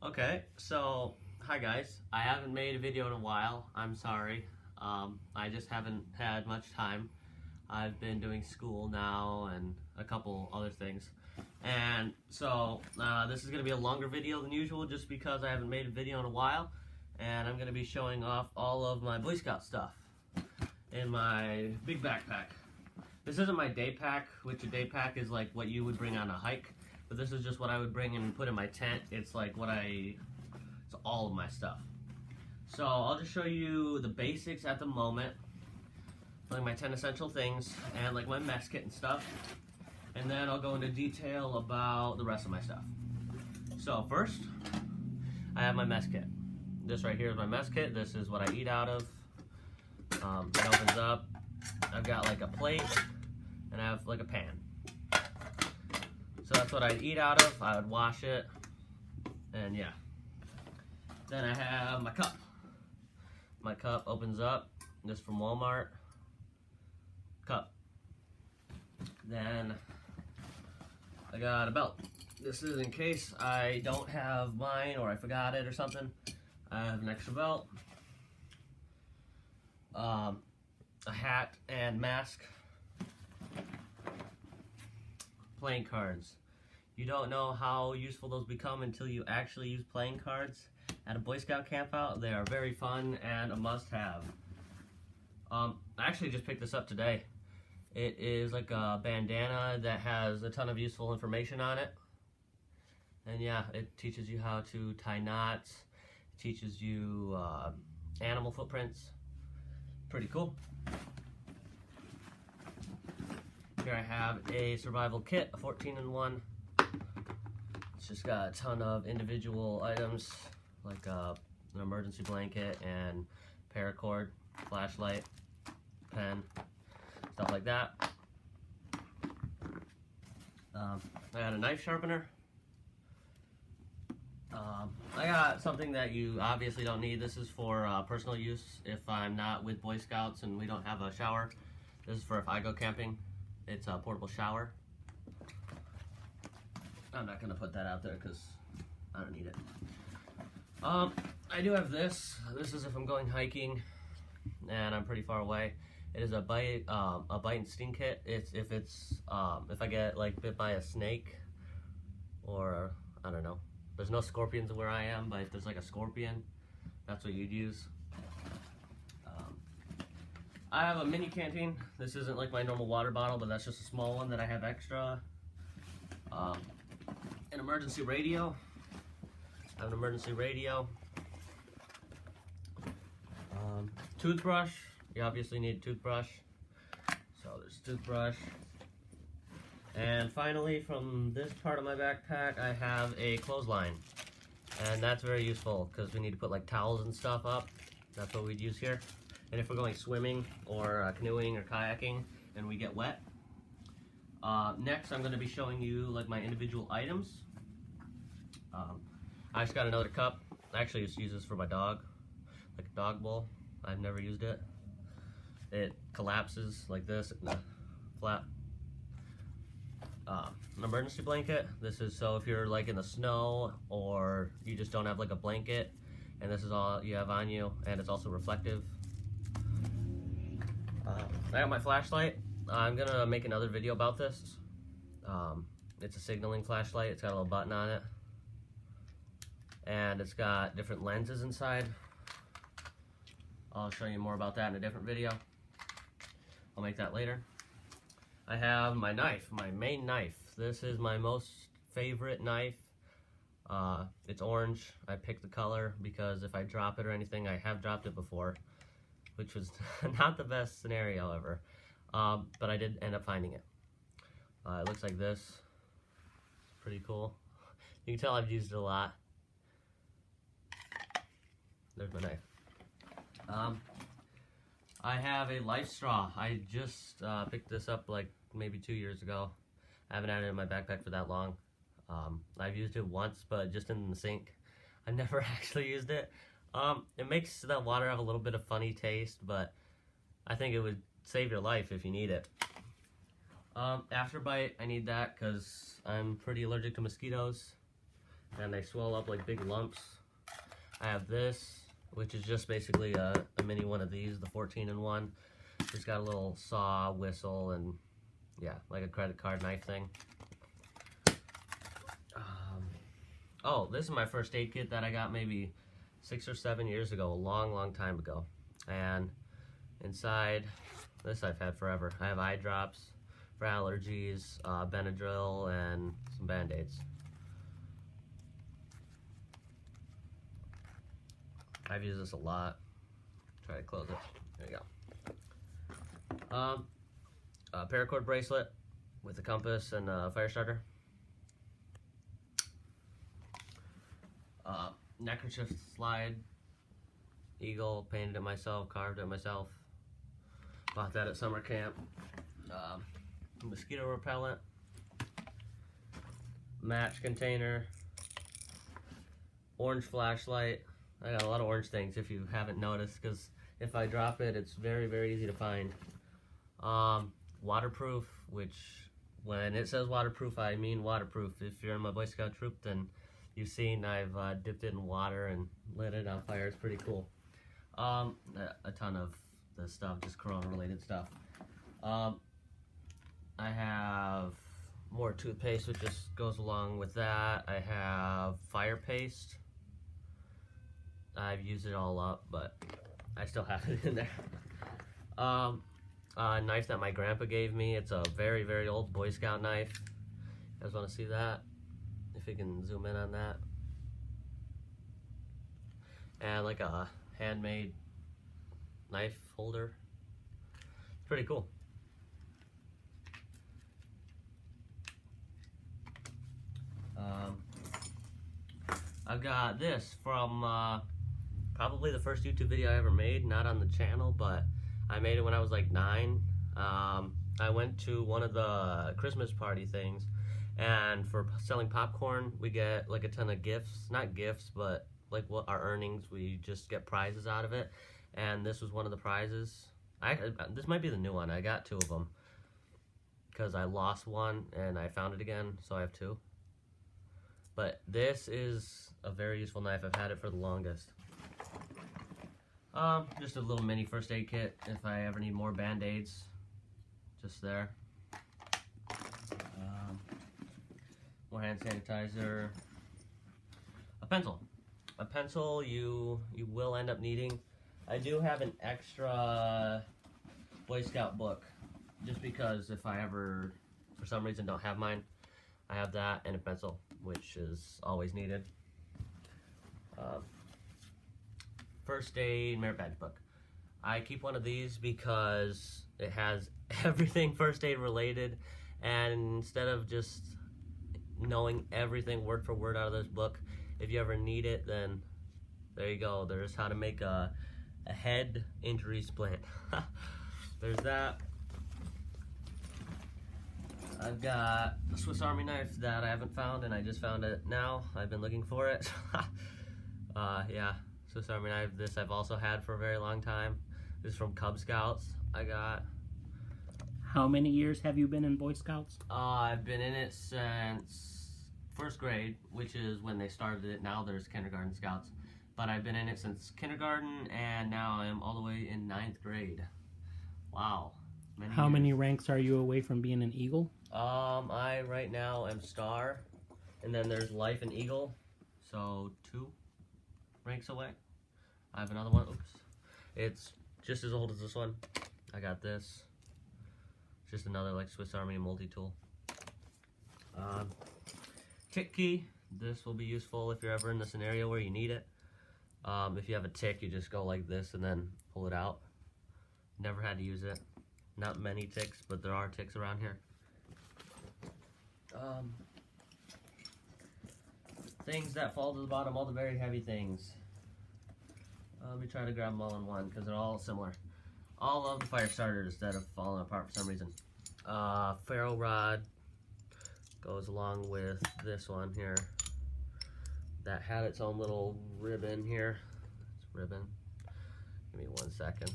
Okay, so hi guys. I haven't made a video in a while. I'm sorry. I just haven't had much time. I've been doing school now and a couple other things. And so this is going to be a longer video than usual just because I haven't made a video in a while. And I'm going to be showing off all of my Boy Scout stuff in my big backpack. This isn't my day pack, which a day pack is like what you would bring on a hike. But this is just what I would bring and put in my tent. It's like it's all of my stuff. So I'll just show you the basics at the moment, like my 10 essential things and like my mess kit and stuff. And then I'll go into detail about the rest of my stuff. So first, I have my mess kit. This right here is my mess kit. This is what I eat out of. It opens up. I've got like a plate and I have like a pan. So that's what I'd eat out of. I would wash it, and yeah. Then I have my cup. My cup opens up. This from Walmart. Cup. Then I got a belt. This is in case I don't have mine or I forgot it or something. I have an extra belt. A hat and mask. Playing cards. You don't know how useful those become until you actually use playing cards at a Boy Scout campout. They are very fun and a must-have. I actually just picked this up today. It is like a bandana that has a ton of useful information on it. And yeah, it teaches you how to tie knots. It teaches you animal footprints. Pretty cool. Here I have a survival kit, a 14-in-1. It's just got a ton of individual items, like an emergency blanket and paracord, flashlight, pen, stuff like that. I got a knife sharpener. I got something that you obviously don't need. This is for personal use if I'm not with Boy Scouts and we don't have a shower. This is for if I go camping. It's a portable shower. I'm not going to put that out there because I don't need it. I do have this. This is if I'm going hiking and I'm pretty far away. It is a bite and sting kit. It's if I get like bit by a snake, or I don't know. There's no scorpions where I am, but if there's like a scorpion, that's what you'd use. I have a mini canteen. This isn't like my normal water bottle, but that's just a small one that I have extra. An emergency radio. I have an emergency radio. Toothbrush. You obviously need a toothbrush. So there's a toothbrush. And finally, from this part of my backpack, I have a clothesline. And that's very useful because we need to put like towels and stuff up. That's what we'd use here. And if we're going swimming or canoeing or kayaking and we get wet. Next, I'm going to be showing you like my individual items. I just got another cup. I actually just use this for my dog, like a dog bowl. I've never used it. It collapses like this, flat. An emergency blanket. This is so if you're like in the snow or you just don't have like a blanket, and this is all you have on you, and it's also reflective. I got my flashlight. I'm gonna make another video about this. It's a signaling flashlight. It's got a little button on it, and it's got different lenses inside. I'll show you more about that in a different video. I'll make that later. I have my knife, my main knife. This is my most favorite knife. It's orange. I picked the color because if I drop it or anything, I have dropped it before, which was not the best scenario ever. But I did end up finding it. It looks like this. It's pretty cool. You can tell I've used it a lot. There's my knife. I have a life straw. I just picked this up like maybe 2 years ago. I haven't had it in my backpack for that long. I've used it once, but just in the sink. I never actually used it. It makes that water have a little bit of funny taste, but I think it would save your life if you need it. Afterbite, I need that because I'm pretty allergic to mosquitoes. and they swell up like big lumps. I have this, which is just basically a mini one of these, the 14-in-1. It's got a little saw, whistle, and yeah, like a credit card knife thing. Oh, this is my first aid kit that I got maybe 6 or 7 years ago, a long time ago. And inside, this I've had forever. I have eye drops for allergies, Benadryl, and some Band-Aids. I've used this a lot. Try to close it. There you go. Paracord bracelet with a compass and a fire starter. Neckerchief slide, eagle, painted it myself, carved it myself. Bought that at summer camp. Mosquito repellent, match container, orange flashlight. I got a lot of orange things if you haven't noticed, because if I drop it, it's very easy to find. Waterproof, which when it says waterproof, I mean waterproof. If you're in my Boy Scout troop, then you've seen I've dipped it in water and lit it on fire. It's pretty cool. A ton of the stuff, just Corona related stuff. I have more toothpaste, which just goes along with that. I have fire paste. I've used it all up, but I still have it in there. A knife that my grandpa gave me. It's a very old Boy Scout knife. You guys want to see that? If you can zoom in on that. And like a handmade knife holder. Pretty cool. I've got this from probably the first YouTube video I ever made, not on the channel, but I made it when I was like 9. I went to one of the Christmas party things, and for selling popcorn, we get like a ton of gifts. Not gifts, but like what our earnings, we just get prizes out of it. And this was one of the prizes. This might be the new one. I got 2 of them because I lost one and I found it again, so I have 2. But this is a very useful knife. I've had it for the longest. Just a little mini first aid kit if I ever need more Band-Aids. Just there. More hand sanitizer. A pencil. A pencil you will end up needing. I do have an extra Boy Scout book, just because if I ever, for some reason, don't have mine, I have that and a pencil, which is always needed. First aid merit badge book. I keep one of these because it has everything first aid related, and instead of just knowing everything word for word out of this book, if you ever need it, then there you go. There's how to make a head injury splint. There's that. I've got a Swiss Army knife that I haven't found, and I just found it now. I've been looking for it. Yeah, Swiss Army knife. This I've also had for a very long time. This is from Cub Scouts I got. How many years have you been in Boy Scouts? I've been in it since 1st grade, which is when they started it. Now there's kindergarten scouts. But I've been in it since kindergarten, and now I'm all the way in 9th grade. Wow. How many ranks are you away from being an Eagle? I right now am Star, and then there's Life and Eagle, so 2 ranks away. I have another one. Oops. It's just as old as this one. I got this. Just another like Swiss Army multi-tool. Tick key. This will be useful if you're ever in the scenario where you need it. If you have a tick, you just go like this and then pull it out. Never had to use it. Not many ticks, but there are ticks around here. Things that fall to the bottom, all the very heavy things. Let me try to grab them all in one because they're all similar. All of the fire starters that have fallen apart for some reason. Ferro rod goes along with this one here. That had its own little ribbon here. It's ribbon. Give me 1 second.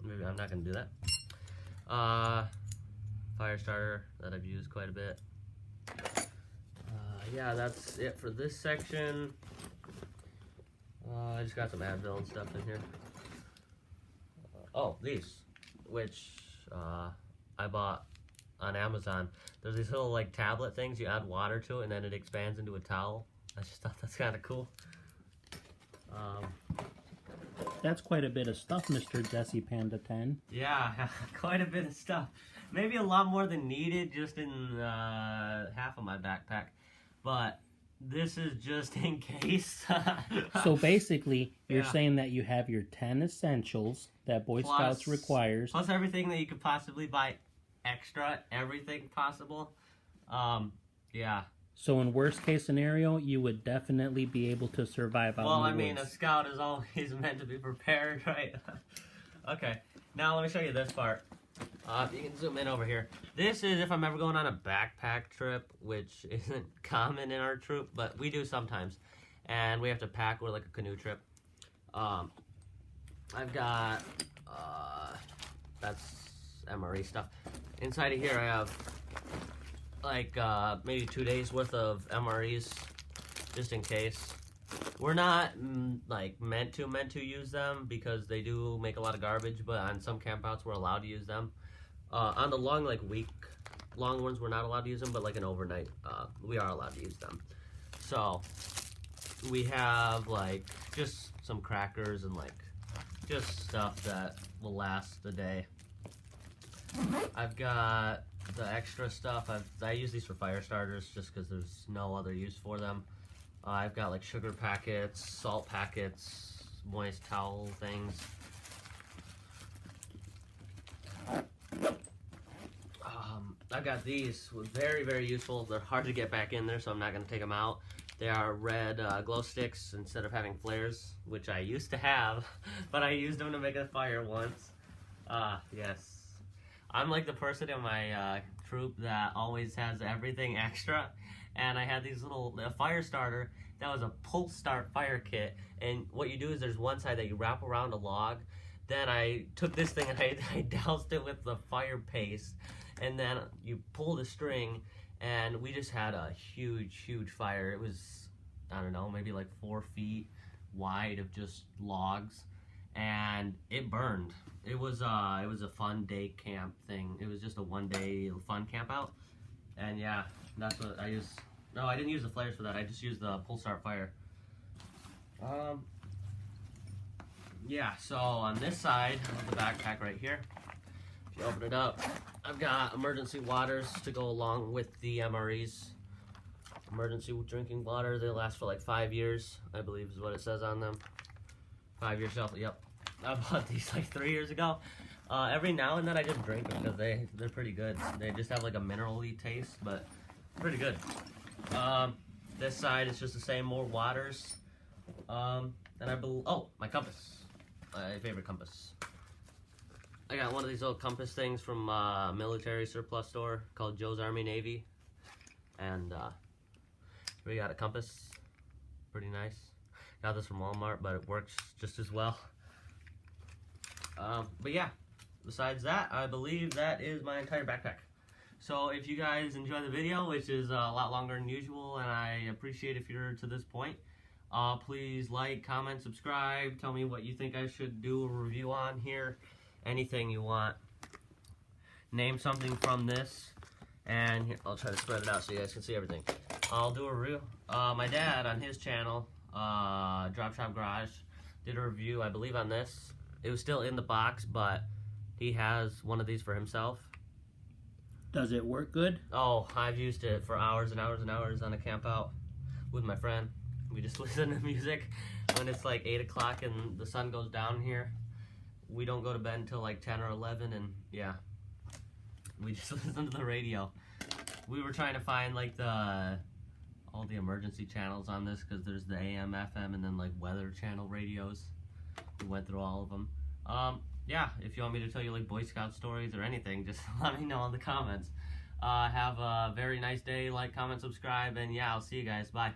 Maybe I'm not gonna do that. Fire starter that I've used quite a bit. yeah, that's it for this section. I just got some Advil and stuff in here. Oh, these, which I bought on Amazon. There's these little like tablet things. You add water to it and then it expands into a towel. I just thought that's kind of cool. That's quite a bit of stuff, Mr. Jesse Panda 10. Yeah, quite a bit of stuff. Maybe a lot more than needed just in half of my backpack. But this is just in case. So basically, you're Yeah. saying that you have your 10 essentials that Boy Scouts requires. Plus everything that you could possibly buy extra, everything possible. Yeah. So in worst case scenario, you would definitely be able to survive out Well, in the I mean, a woods. scout is always meant to be prepared, right? Okay, now let me show you this part. You can zoom in over here. This is if I'm ever going on a backpack trip, which isn't common in our troop, but we do sometimes. And we have to pack with like a canoe trip. I've got, that's MRE stuff. Inside of here I have like maybe 2 days worth of MREs just in case. We're not like meant to use them because they do make a lot of garbage, but on some campouts we're allowed to use them. On the long long ones we're not allowed to use them, but like an overnight we are allowed to use them. So we have like just some crackers and like just stuff that will last the day. I've got the extra stuff. I use these for fire starters just because there's no other use for them. I've got like sugar packets, salt packets, moist towel things. I've got these, very, very useful. They're hard to get back in there, so I'm not going to take them out. They are red glow sticks instead of having flares, which I used to have, but I used them to make a fire once. Yes. I'm like the person in my troop that always has everything extra, and I had these a fire starter that was a pull start fire kit, and what you do is there's one side that you wrap around a log. Then I took this thing and I doused it with the fire paste, and then you pull the string, and we just had a huge fire. It was, I don't know, maybe like 4 feet wide of just logs, and it burned. It was a fun day camp thing. It was just a 1-day fun camp out, and yeah, that's what I used. No, I didn't use the flares for that. I just used the pull start fire. Yeah, so on this side of the backpack right here, if you open it up, I've got emergency waters to go along with the MREs. Emergency drinking water. They last for like 5 years, I believe is what it says on them. 5-year shelf. Yep. I bought these like 3 years ago. Every now and then I just drink them because they're pretty good. They just have like a mineral-y taste, but pretty good. This side is just the same, more waters. And oh, my compass. My favorite compass. I got one of these little compass things from a military surplus store called Joe's Army Navy. And we got a compass. Pretty nice. Got this from Walmart, but it works just as well. But yeah, besides that, I believe that is my entire backpack. So if you guys enjoy the video, which is a lot longer than usual, and I appreciate if you're to this point, please like, comment, subscribe, tell me what you think I should do a review on here, anything you want. Name something from this, and here, I'll try to spread it out so you guys can see everything. I'll do a review. My dad on his channel, Drop Shop Garage, did a review, I believe, on this. It was still in the box, but he has one of these for himself. Does it work good? Oh, I've used it for hours and hours and hours on a camp out with my friend. We just listen to music when it's like 8 o'clock and the sun goes down here. We don't go to bed until like 10 or 11, and yeah, we just listen to the radio. We were trying to find like all the emergency channels on this because there's the AM, FM, and then like weather channel radios. We went through all of them. Yeah, if you want me to tell you like Boy Scout stories or anything, just let me know in the comments. Have a very nice day. Like, comment, subscribe, and yeah, I'll see you guys. Bye.